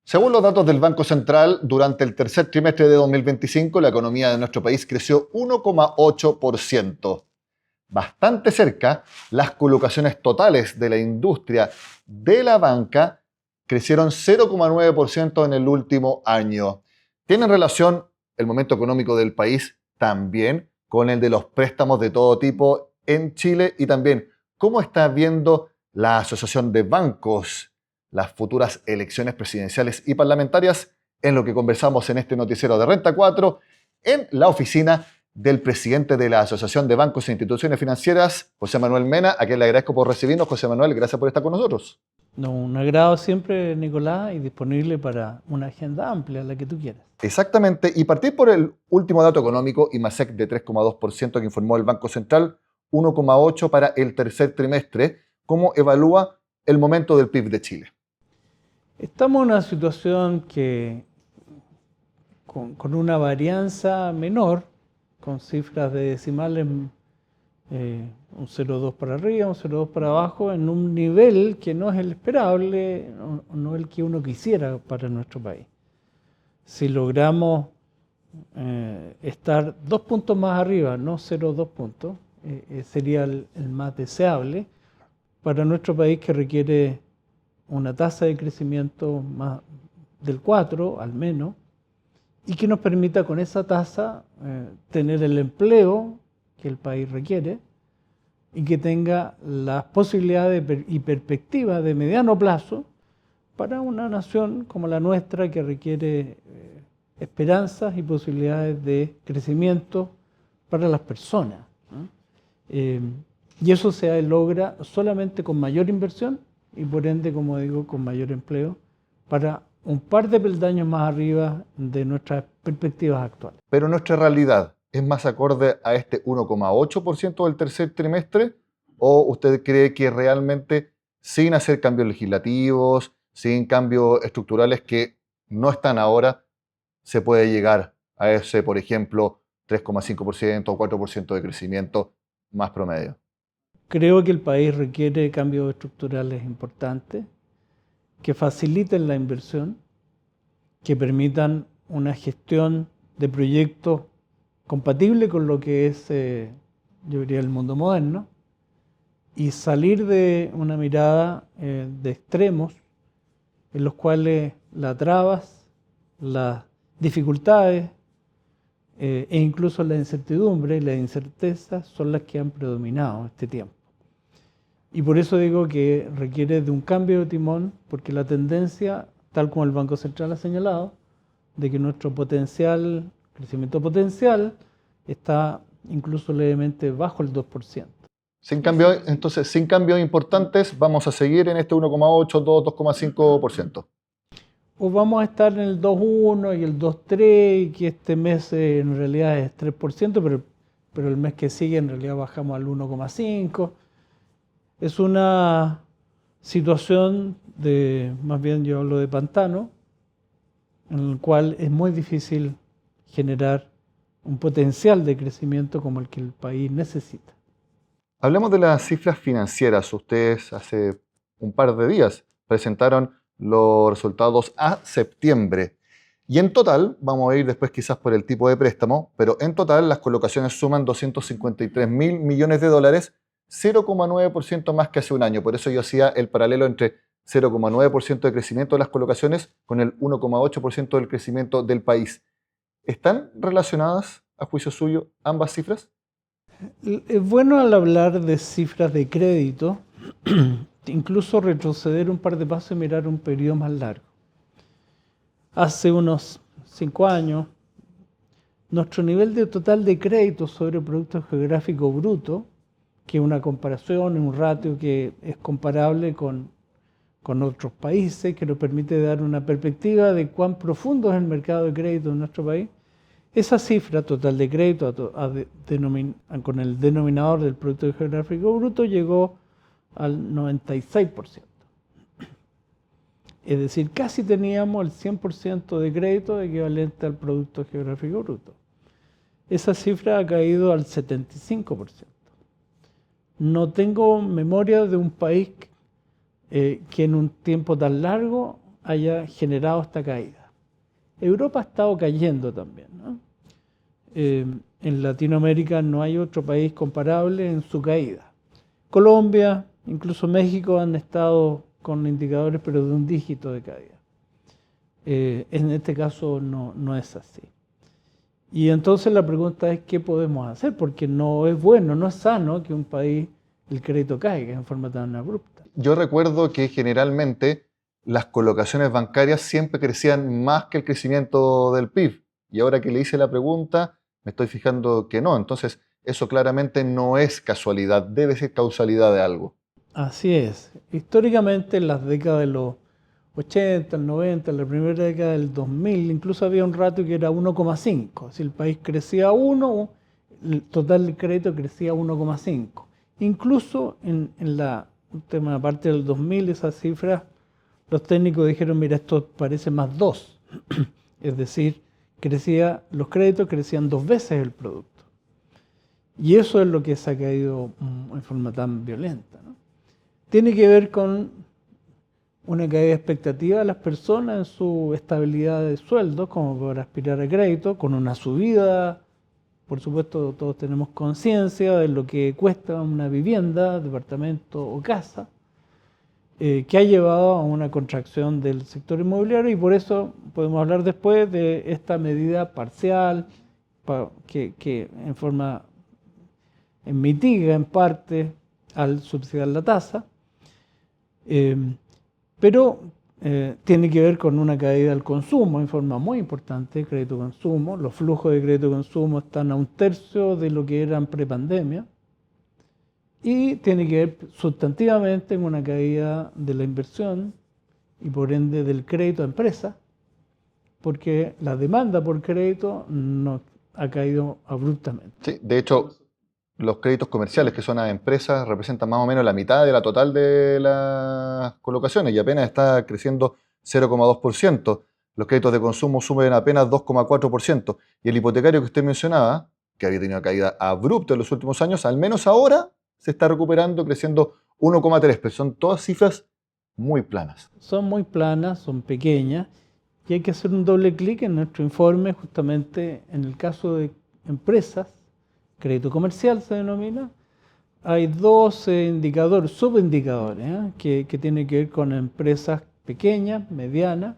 Según los datos del Banco Central, durante el tercer trimestre de 2025, la economía de nuestro país creció 1,8%. Bastante cerca, las colocaciones totales de la industria de la banca crecieron 0,9% en el último año. ¿Tiene relación el momento económico del país también con el de los préstamos de todo tipo en Chile? Y también, ¿cómo está viendo la Asociación de Bancos las futuras elecciones presidenciales y parlamentarias? En lo que conversamos en este noticiero de Renta 4, en la oficina del presidente de la Asociación de Bancos e Instituciones Financieras, José Manuel Mena, a quien le agradezco por recibirnos. José Manuel, gracias por estar con nosotros. No, un agrado siempre, Nicolás, y disponible para una agenda amplia, la que tú quieras. Exactamente, y partir por el último dato económico, IMASEC de 3,2% que informó el Banco Central, 1,8% para el tercer trimestre. ¿Cómo evalúa el momento del PIB de Chile? Estamos en una situación que con una varianza menor, con cifras de decimales, un 0,2 para arriba, un 0,2 para abajo, en un nivel que no es el esperable, no el que uno quisiera para nuestro país. Si logramos estar 2 puntos más arriba, no 0,2 puntos, sería el más deseable para nuestro país, que requiere una tasa de crecimiento más del 4 al menos, y que nos permita con esa tasa tener el empleo que el país requiere y que tenga las posibilidades y perspectivas de mediano plazo para una nación como la nuestra, que requiere esperanzas y posibilidades de crecimiento para las personas, ¿no? Y eso se logra solamente con mayor inversión y, por ende, como digo, con mayor empleo, para un par de peldaños más arriba de nuestras perspectivas actuales. Pero nuestra realidad es más acorde a este 1,8% del tercer trimestre, ¿o usted cree que realmente, sin hacer cambios legislativos, sin cambios estructurales que no están ahora, se puede llegar a ese, por ejemplo, 3,5% o 4% de crecimiento más promedio? Creo que el país requiere cambios estructurales importantes que faciliten la inversión, que permitan una gestión de proyectos compatible con lo que es, yo diría, el mundo moderno, y salir de una mirada de extremos en los cuales las trabas, las dificultades e incluso la incertidumbre y la incerteza son las que han predominado este tiempo. Y por eso digo que requiere de un cambio de timón, porque la tendencia, tal como el Banco Central ha señalado, de que nuestro crecimiento potencial está incluso levemente bajo el 2%. Entonces, sin cambios importantes, vamos a seguir en este 1,8, 2, 2,5%. O vamos a estar en el 2,1 y el 2,3, y que este mes en realidad es 3%, pero el mes que sigue en realidad bajamos al 1,5%. Es una situación más bien yo hablo de pantano, en el cual es muy difícil generar un potencial de crecimiento como el que el país necesita. Hablemos de las cifras financieras. Ustedes hace un par de días presentaron los resultados a septiembre. Y en total, vamos a ir después quizás por el tipo de préstamo, pero en total las colocaciones suman 253 mil millones de dólares, 0,9% más que hace un año. Por eso yo hacía el paralelo entre 0,9% de crecimiento de las colocaciones con el 1,8% del crecimiento del país. ¿Están relacionadas, a juicio suyo, ambas cifras? Es bueno, al hablar de cifras de crédito, incluso retroceder un par de pasos y mirar un periodo más largo. Hace unos 5 años, nuestro nivel de total de crédito sobre Producto Geográfico Bruto, que es una comparación, un ratio que es comparable con otros países, que nos permite dar una perspectiva de cuán profundo es el mercado de crédito en nuestro país. Esa cifra total de crédito con el denominador del Producto Geográfico Bruto llegó al 96%. Es decir, casi teníamos el 100% de crédito equivalente al Producto Geográfico Bruto. Esa cifra ha caído al 75%. No tengo memoria de un país que en un tiempo tan largo haya generado esta caída. Europa ha estado cayendo también, ¿no? En Latinoamérica no hay otro país comparable en su caída. Colombia, incluso México han estado con indicadores pero de un dígito de caída. En este caso no es así. Y entonces la pregunta es ¿qué podemos hacer? Porque no es bueno, no es sano que un país el crédito caiga en forma tan abrupta. Yo recuerdo que generalmente las colocaciones bancarias siempre crecían más que el crecimiento del PIB. Y ahora que le hice la pregunta, me estoy fijando que no. Entonces, eso claramente no es casualidad, debe ser causalidad de algo. Así es. Históricamente en las décadas de los 80, el 90, en la primera década del 2000, incluso había un ratio que era 1,5. Si el país crecía 1, el total de crédito crecía 1,5. Incluso en la última parte del 2000, esas cifras, los técnicos dijeron, mira, esto parece más 2. Es decir, los créditos crecían 2 veces el producto. Y eso es lo que se ha caído en forma tan violenta, ¿no? Tiene que ver con una caída de expectativa de las personas en su estabilidad de sueldo, como para aspirar a crédito, con una subida, por supuesto todos tenemos conciencia de lo que cuesta una vivienda, departamento o casa, que ha llevado a una contracción del sector inmobiliario y por eso podemos hablar después de esta medida parcial que en forma mitiga en parte al subsidiar la tasa. Pero tiene que ver con una caída del consumo en forma muy importante, crédito consumo. Los flujos de crédito consumo están a 1/3 de lo que eran prepandemia. Y tiene que ver sustantivamente en una caída de la inversión y por ende del crédito a empresas, porque la demanda por crédito no ha caído abruptamente. Sí, de hecho, los créditos comerciales que son a empresas representan más o menos la mitad de la total de las colocaciones y apenas está creciendo 0,2%. Los créditos de consumo suben apenas 2,4%. Y el hipotecario que usted mencionaba, que había tenido una caída abrupta en los últimos años, al menos ahora se está recuperando, creciendo 1,3%. Pero son todas cifras muy planas. Son muy planas, son pequeñas y hay que hacer un doble clic en nuestro informe justamente en el caso de empresas. Crédito comercial se denomina. Hay 12 indicadores, subindicadores, que tienen que ver con empresas pequeñas, medianas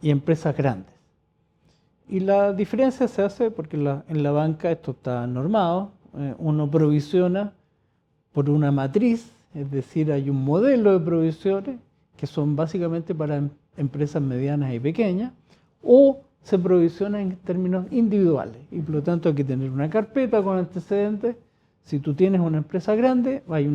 y empresas grandes. Y la diferencia se hace porque en la banca esto está normado. Uno provisiona por una matriz, es decir, hay un modelo de provisiones que son básicamente para empresas medianas y pequeñas, o se provisiona en términos individuales y por lo tanto hay que tener una carpeta con antecedentes. Si tú tienes una empresa grande, hay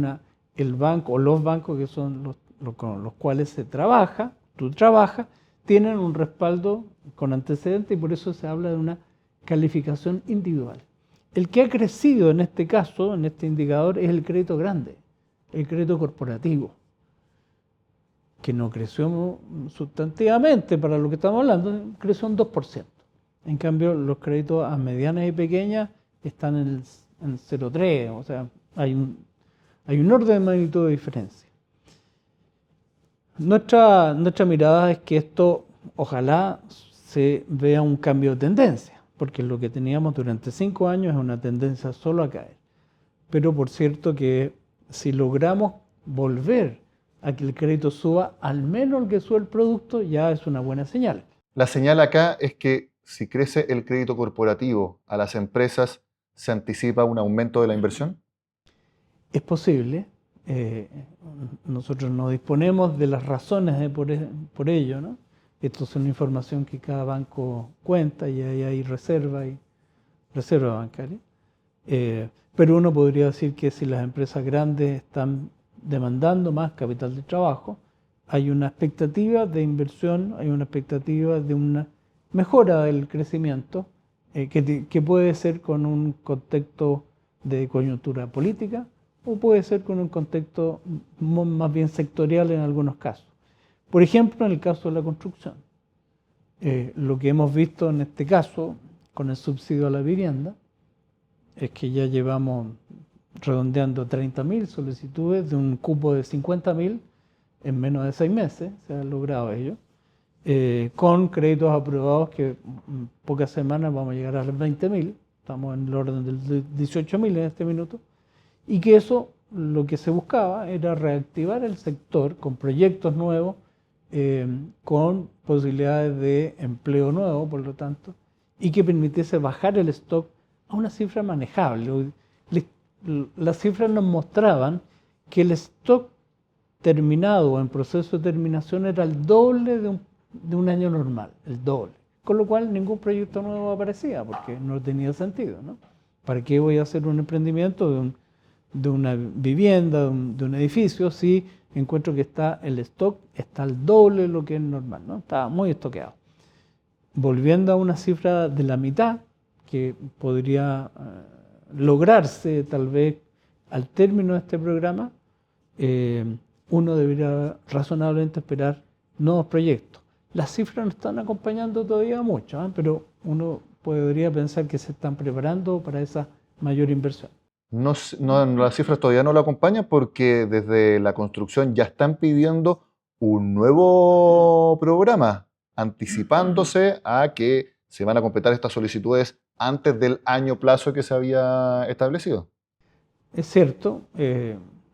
el banco o los bancos que son con los cuales se trabaja, tú trabajas, tienen un respaldo con antecedentes y por eso se habla de una calificación individual. El que ha crecido en este caso, en este indicador, es el crédito grande, el crédito corporativo, que no creció sustantivamente para lo que estamos hablando, creció un 2%. En cambio, los créditos a medianas y pequeñas están en 0,3, o sea, hay un orden de magnitud de diferencia. Nuestra mirada es que esto, ojalá se vea un cambio de tendencia, porque lo que teníamos durante 5 años es una tendencia solo a caer. Pero por cierto que si logramos volver a que el crédito suba, al menos el que sube el producto, ya es una buena señal. La señal acá es que si crece el crédito corporativo a las empresas, ¿se anticipa un aumento de la inversión? Es posible. Nosotros no disponemos de las razones por ello, ¿no? Esto es una información que cada banco cuenta y ahí hay reserva bancaria. Pero uno podría decir que si las empresas grandes están demandando más capital de trabajo, hay una expectativa de inversión, hay una expectativa de una mejora del crecimiento que puede ser con un contexto de coyuntura política o puede ser con un contexto más bien sectorial en algunos casos. Por ejemplo, en el caso de la construcción. Lo que hemos visto en este caso con el subsidio a la vivienda es que ya llevamos redondeando 30.000 solicitudes de un cupo de 50.000 en menos de 6 meses, se ha logrado ello. con créditos aprobados que en pocas semanas vamos a llegar a los 20.000, estamos en el orden del 18.000 en este minuto, y que eso lo que se buscaba era reactivar el sector con proyectos nuevos, con posibilidades de empleo nuevo, por lo tanto, y que permitiese bajar el stock a una cifra manejable. Las cifras nos mostraban que el stock terminado o en proceso de terminación era el doble de un año normal, el doble. Con lo cual ningún proyecto nuevo aparecía porque no tenía sentido, ¿no? ¿Para qué voy a hacer un emprendimiento de una vivienda, de un edificio, si encuentro que el stock está al doble de lo que es normal, ¿no? Está muy estoqueado. Volviendo a una cifra de la mitad, que podría lograrse tal vez al término de este programa, uno debería razonablemente esperar nuevos proyectos. Las cifras no están acompañando todavía mucho, pero uno podría pensar que se están preparando para esa mayor inversión. No, las cifras todavía no lo acompañan porque desde la construcción ya están pidiendo un nuevo programa, anticipándose a que se van a completar estas solicitudes antes del año plazo que se había establecido. Es cierto,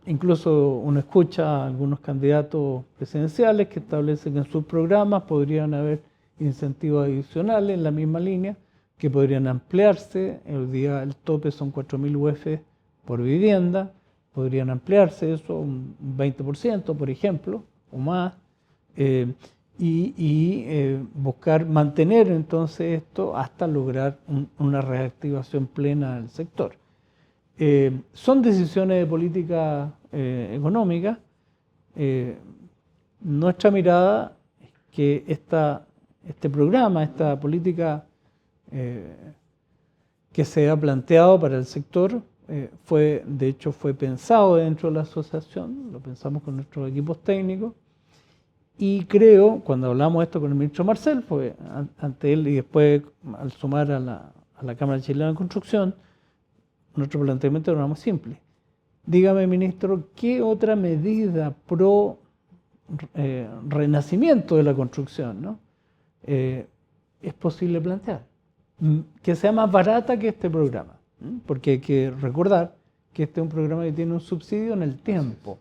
incluso uno escucha a algunos candidatos presidenciales que establecen que en sus programas podrían haber incentivos adicionales en la misma línea, que podrían ampliarse. Hoy día el tope son 4.000 UF por vivienda, podrían ampliarse eso un 20%, por ejemplo, o más, y buscar mantener entonces esto hasta lograr una reactivación plena del sector. Son decisiones de política económica. Nuestra mirada es que este programa, esta política que se ha planteado para el sector, de hecho fue pensado dentro de la asociación, lo pensamos con nuestros equipos técnicos, y creo, cuando hablamos esto con el ministro Marcel, fue ante él y después al sumar a la Cámara Chilena de Construcción, nuestro planteamiento era más simple. Dígame, ministro, ¿qué otra medida pro renacimiento de la construcción, ¿no? Es posible plantear? Que sea más barata que este programa, porque hay que recordar que este es un programa que tiene un subsidio en el tiempo,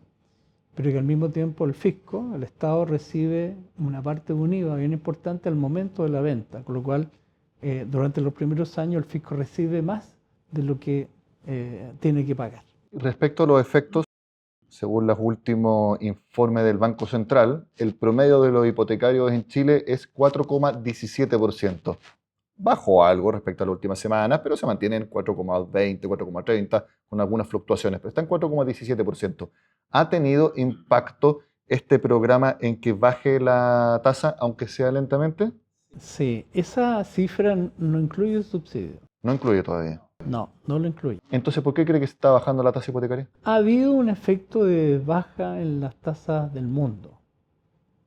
pero que al mismo tiempo el fisco, el Estado, recibe una parte de un IVA bien importante al momento de la venta, con lo cual durante los primeros años el fisco recibe más de lo que tiene que pagar. Respecto a los efectos, según los últimos informes del Banco Central, el promedio de los hipotecarios en Chile es 4,17%. Bajó algo respecto a las últimas semanas, pero se mantiene en 4,20, 4,30, con algunas fluctuaciones, pero está en 4,17%. ¿Ha tenido impacto este programa en que baje la tasa, aunque sea lentamente? Sí, esa cifra no incluye el subsidio. No incluye todavía. No, no lo incluye. Entonces, ¿por qué cree que se está bajando la tasa hipotecaria? Ha habido un efecto de baja en las tasas del mundo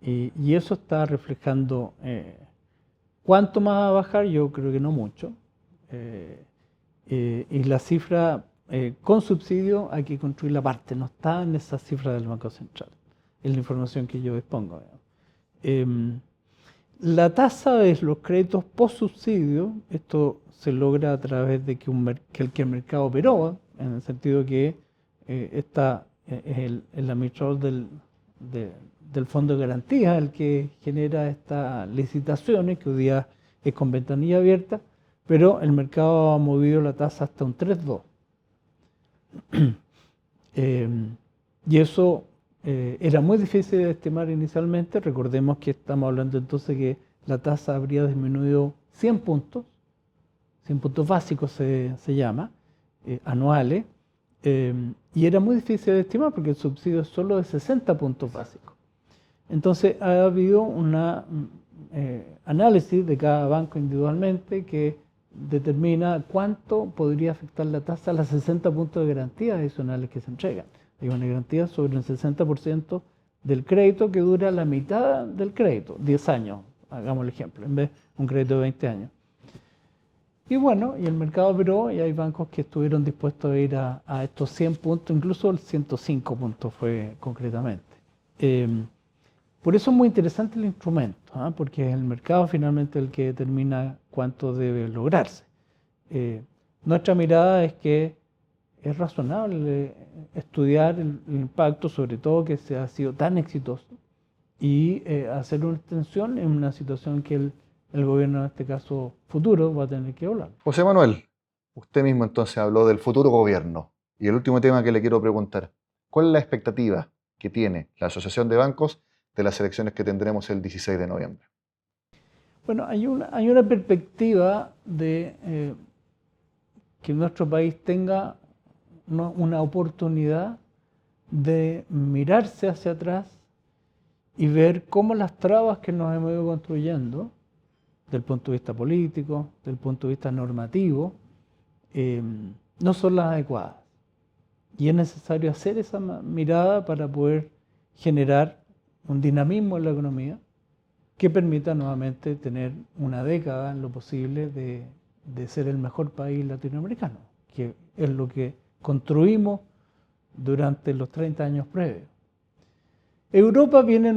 y eso está reflejando. ¿Cuánto más va a bajar? Yo creo que no mucho. Y la cifra con subsidio hay que construir la parte, no está en esa cifra del Banco Central. Es la información que yo dispongo. La tasa de los créditos post subsidio, esto se logra a través de que el mercado operó, en el sentido que es el administrador del fondo de garantía el que genera estas licitaciones, que hoy día es con ventanilla abierta, pero el mercado ha movido la tasa hasta un 3,2. Y eso era muy difícil de estimar inicialmente. Recordemos que estamos hablando entonces que la tasa habría disminuido 100 puntos básicos se llama, anuales, y era muy difícil de estimar porque el subsidio es solo de 60 puntos básicos. Entonces ha habido un análisis de cada banco individualmente que determina cuánto podría afectar la tasa a los 60 puntos de garantía adicionales que se entregan. Hay una garantía sobre el 60% del crédito que dura la mitad del crédito, 10 años, hagamos el ejemplo, en vez de un crédito de 20 años. Y bueno, y el mercado operó y hay bancos que estuvieron dispuestos a ir a estos 100 puntos, incluso el 105 puntos fue concretamente. Por eso es muy interesante el instrumento, porque es el mercado finalmente el que determina cuánto debe lograrse. Nuestra mirada es que es razonable estudiar el impacto, sobre todo que se ha sido tan exitoso, y hacer una extensión en una situación que el gobierno, en este caso futuro, va a tener que hablar. José Manuel, usted mismo entonces habló del futuro gobierno. Y el último tema que le quiero preguntar, ¿cuál es la expectativa que tiene la Asociación de Bancos de las elecciones que tendremos el 16 de noviembre? Bueno, hay una perspectiva de que nuestro país tenga una oportunidad de mirarse hacia atrás y ver cómo las trabas que nos hemos ido construyendo, del punto de vista político, del punto de vista normativo, no son las adecuadas. Y es necesario hacer esa mirada para poder generar un dinamismo en la economía que permita nuevamente tener una década en lo posible de ser el mejor país latinoamericano, que es lo que construimos durante los 30 años previos. Europa viene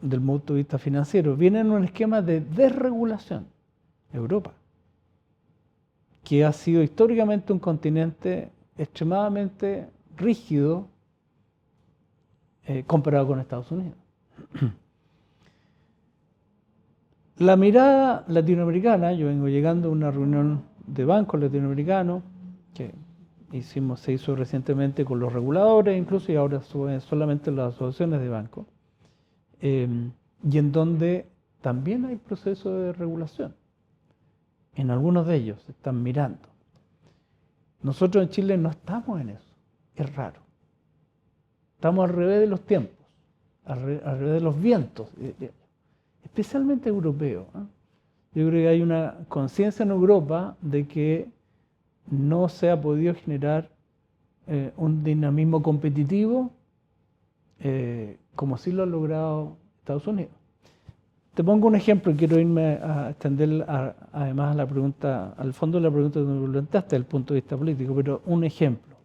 del punto de vista financiero, viene en un esquema de desregulación. Europa, que ha sido históricamente un continente extremadamente rígido comparado con Estados Unidos. La mirada latinoamericana, yo vengo llegando a una reunión de bancos latinoamericanos que se hizo recientemente con los reguladores, incluso, y ahora solamente las asociaciones de bancos, y en donde también hay procesos de regulación. En algunos de ellos se están mirando. Nosotros en Chile no estamos en eso, es raro. Estamos al revés de los tiempos, al revés de los vientos, especialmente europeos. Yo creo que hay una conciencia en Europa de que no se ha podido generar un dinamismo competitivo como sí lo ha logrado Estados Unidos. Te pongo un ejemplo y quiero irme a extender además a la pregunta, al fondo de la pregunta que me planteaste desde el punto de vista político, pero un ejemplo.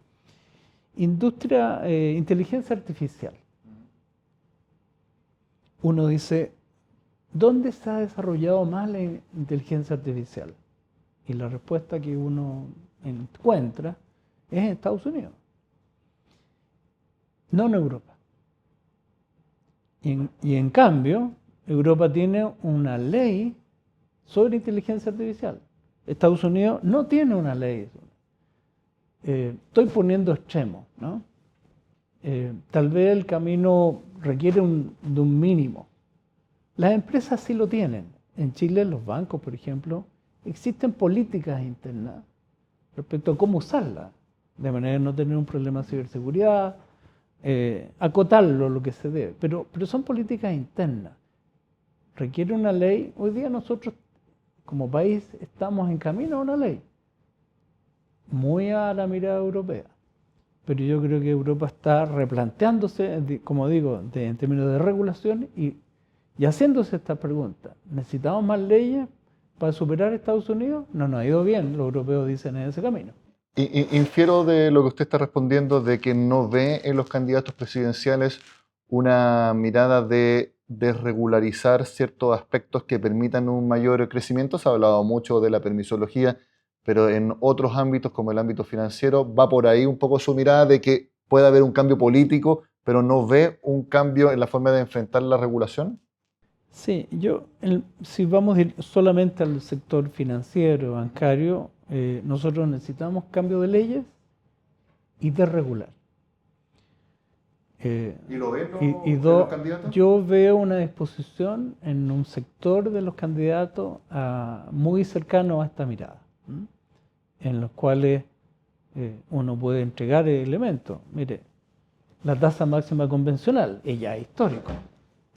Inteligencia artificial. Uno dice, ¿dónde se ha desarrollado más la inteligencia artificial? Y la respuesta que uno encuentra es en Estados Unidos, no en Europa. Y en cambio, Europa tiene una ley sobre inteligencia artificial. Estados Unidos no tiene una ley. Estoy poniendo extremos, ¿no? Tal vez el camino requiere de un mínimo. Las empresas sí lo tienen. En Chile, los bancos, por ejemplo, existen políticas internas respecto a cómo usarla, de manera de no tener un problema de ciberseguridad, acotarlo lo que se debe. Pero son políticas internas. Requiere una ley. Hoy día nosotros, como país, estamos en camino a una ley, muy a la mirada europea. Pero yo creo que Europa está replanteándose, como digo, en términos de regulación y haciéndose esta pregunta. ¿Necesitamos más leyes para superar a Estados Unidos? No nos ha ido bien, los europeos dicen, en ese camino. Infiero de lo que usted está respondiendo de que no ve en los candidatos presidenciales una mirada de desregularizar ciertos aspectos que permitan un mayor crecimiento. Se ha hablado mucho de la permisología, pero en otros ámbitos, como el ámbito financiero, va por ahí un poco su mirada de que puede haber un cambio político, pero no ve un cambio en la forma de enfrentar la regulación. Sí, si vamos a ir solamente al sector financiero, bancario, nosotros necesitamos cambio de leyes y desregular. ¿Y lo ven los candidatos? Yo veo una disposición en un sector de los candidatos muy cercano a esta mirada, en los cuales uno puede entregar elementos. Mire, la tasa máxima convencional, ella es histórico.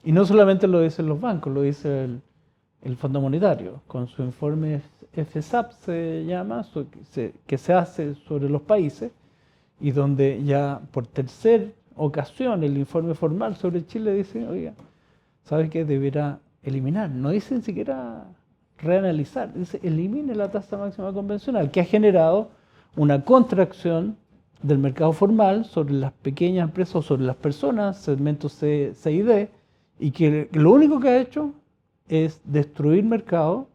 Y no solamente lo dicen los bancos, lo dice el Fondo Monetario, con su informe FSAP se llama, que se hace sobre los países, y donde ya por tercera ocasión el informe formal sobre Chile dice, oiga, ¿sabe qué? Deberá eliminar, no dice ni siquiera reanalizar, dice elimine la tasa máxima convencional, que ha generado una contracción del mercado formal sobre las pequeñas empresas o sobre las personas, segmentos C y D, y que lo único que ha hecho es destruir mercado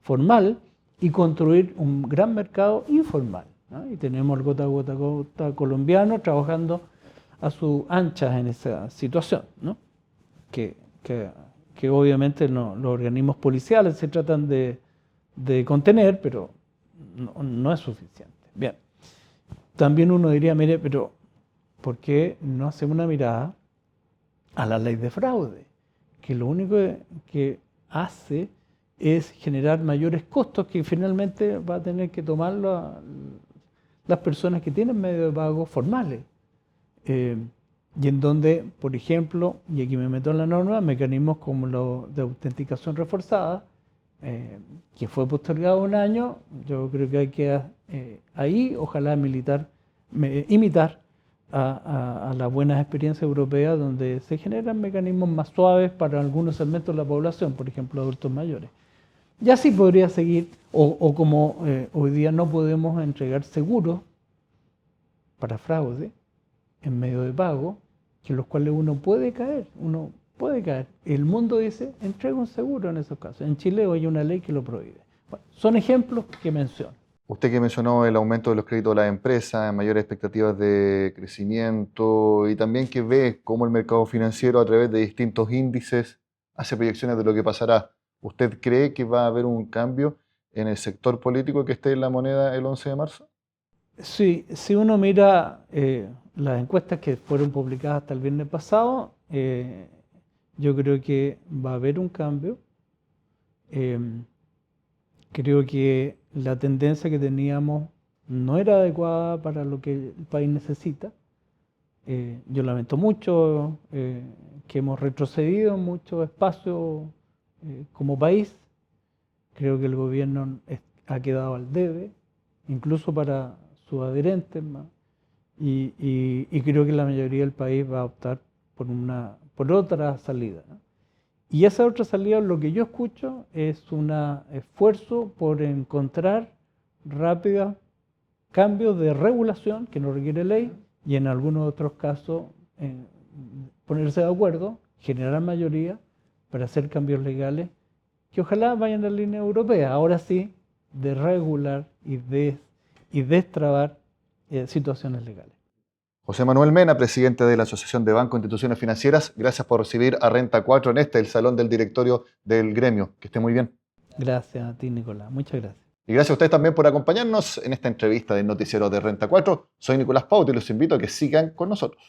formal y construir un gran mercado informal, ¿no? Y tenemos el gota a gota colombiano trabajando a sus anchas en esa situación, ¿no? Que obviamente los organismos policiales se tratan de contener, pero no es suficiente. Bien, también uno diría, mire, pero ¿por qué no hacemos una mirada a la ley de fraude? Que lo único que hace es generar mayores costos que finalmente va a tener que tomar las personas que tienen medios de pago formales. Y en donde, por ejemplo, y aquí me meto en la norma, mecanismos como los de autenticación reforzada, que fue postergado un año, yo creo que hay que ahí, ojalá imitar a las buenas experiencias europeas donde se generan mecanismos más suaves para algunos segmentos de la población, por ejemplo, adultos mayores. Y así podría seguir, o como hoy día no podemos entregar seguros para fraude en medio de pago, en los cuales uno puede caer. El mundo dice, entrega un seguro en esos casos. En Chile hoy hay una ley que lo prohíbe. Bueno, son ejemplos que menciono. Usted que mencionó el aumento de los créditos de las empresas, mayores expectativas de crecimiento y también que ve cómo el mercado financiero a través de distintos índices hace proyecciones de lo que pasará. ¿Usted cree que va a haber un cambio en el sector político que esté en la moneda el 11 de marzo? Sí, si uno mira las encuestas que fueron publicadas hasta el viernes pasado, yo creo que va a haber un cambio. Creo que la tendencia que teníamos no era adecuada para lo que el país necesita. Yo lamento mucho que hemos retrocedido en mucho espacio como país. Creo que el gobierno ha quedado al debe, incluso para sus adherentes, y creo que la mayoría del país va a optar por otra salida, ¿no? Y esa otra salida, lo que yo escucho, es un esfuerzo por encontrar rápidos cambios de regulación que no requiere ley y en algunos otros casos ponerse de acuerdo, generar mayoría para hacer cambios legales que ojalá vayan en la línea europea, ahora sí, de regular y destrabar situaciones legales. José Manuel Mena, presidente de la Asociación de Bancos e Instituciones Financieras, gracias por recibir a Renta 4 en el salón del directorio del gremio. Que esté muy bien. Gracias a ti, Nicolás. Muchas gracias. Y gracias a ustedes también por acompañarnos en esta entrevista del noticiero de Renta 4. Soy Nicolás Pauti y los invito a que sigan con nosotros.